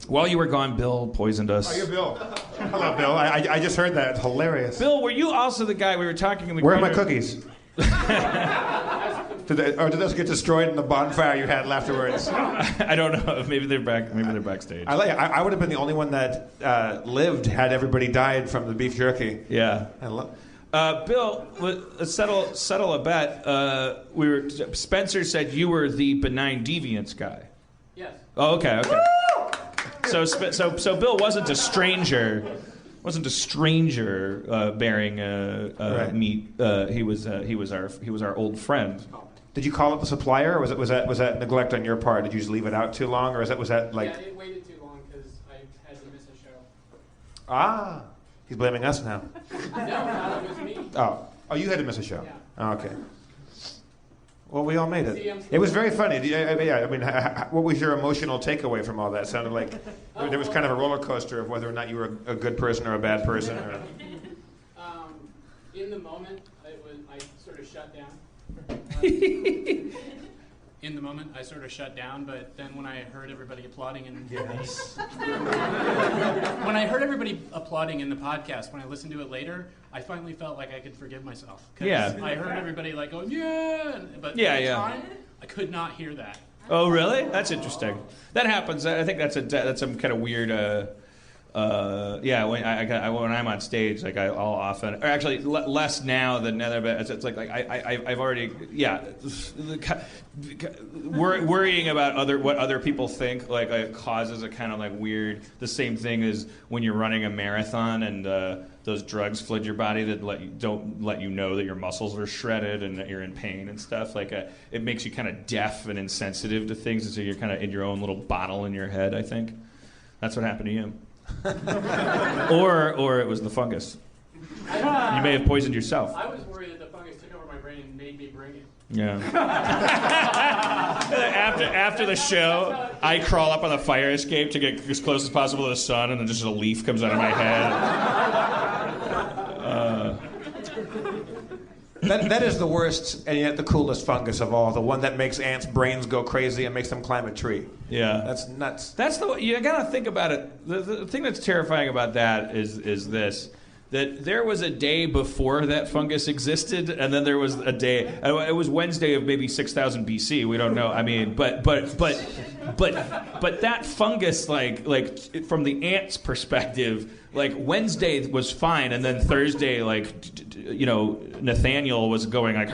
While you were gone, Bill poisoned us. Oh, you're Bill. Hello, Bill. I just heard that. It's hilarious. Bill, were you also the guy we were talking in the Where are my cookies? Did those get destroyed in the bonfire you had afterwards? I don't know. Maybe they're back. Maybe they're backstage. I would have been the only one that lived had everybody died from the beef jerky. Yeah. Bill, let's settle a bet. Spencer said you were the benign deviance guy. Yes. Oh, okay. So Bill wasn't a stranger. Bearing meat. He was our old friend. Did you call up the supplier, or was that neglect on your part? Did you just leave it out too long, or was that like? Yeah, it waited too long because I had to miss a show. Ah, he's blaming us now. No, it was me. Oh, you had to miss a show. Yeah. Oh, okay. Well, we all made it. It was very funny. Yeah, I mean, what was your emotional takeaway from all that? It sounded like there was kind of a roller coaster of whether or not you were a good person or a bad person. Or... In the moment, I sort of shut down. In the moment, I sort of shut down, but then when I heard everybody applauding when I heard everybody applauding in the podcast, when I listened to it later, I finally felt like I could forgive myself. Yeah. I heard everybody like going, yeah, but yeah, at the time, I could not hear that. Oh, really? That's interesting. That happens. I think that's some kind of weird. When I'm on stage, like I'll often, or actually less now than other, but it's like I've already worrying about what other people think like causes a kind of like weird. The same thing as when you're running a marathon and those drugs flood your body that don't let you know that your muscles are shredded and that you're in pain and stuff. Like it makes you kind of deaf and insensitive to things, and so you're kind of in your own little bottle in your head. I think that's what happened to you. or it was the fungus. You may have poisoned yourself. I was worried that the fungus took over my brain and made me bring it. Yeah. after the show, I crawl up on the fire escape to get as close as possible to the sun, and then just a leaf comes out of my head. That is the worst and yet the coolest fungus of all. The one that makes ants' brains go crazy and makes them climb a tree. Yeah. That's nuts. That's you gotta think about it. The thing that's terrifying about that is this. That there was a day before that fungus existed, and then there was a day. It was Wednesday of maybe 6,000 BC. We don't know. I mean, but that fungus, like from the ants' perspective, like Wednesday was fine, and then Thursday, Nathaniel was going like,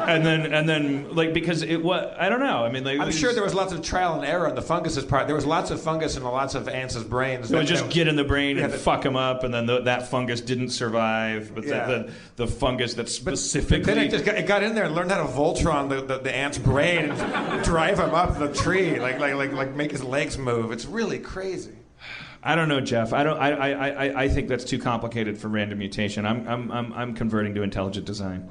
and then like because it was I don't know. I mean, like I'm sure there was lots of trial and error on the fungus's part. There was lots of fungus in lots of ants' brains. It would just get in the brain and fuck them up, and then that fungus didn't survive. But the fungus that specifically... But then it got in there and learned how to Voltron the ant's brain and drive him up the tree, like make his legs move. It's really crazy. I don't know, Jeff. I think that's too complicated for random mutation. I'm converting to intelligent design.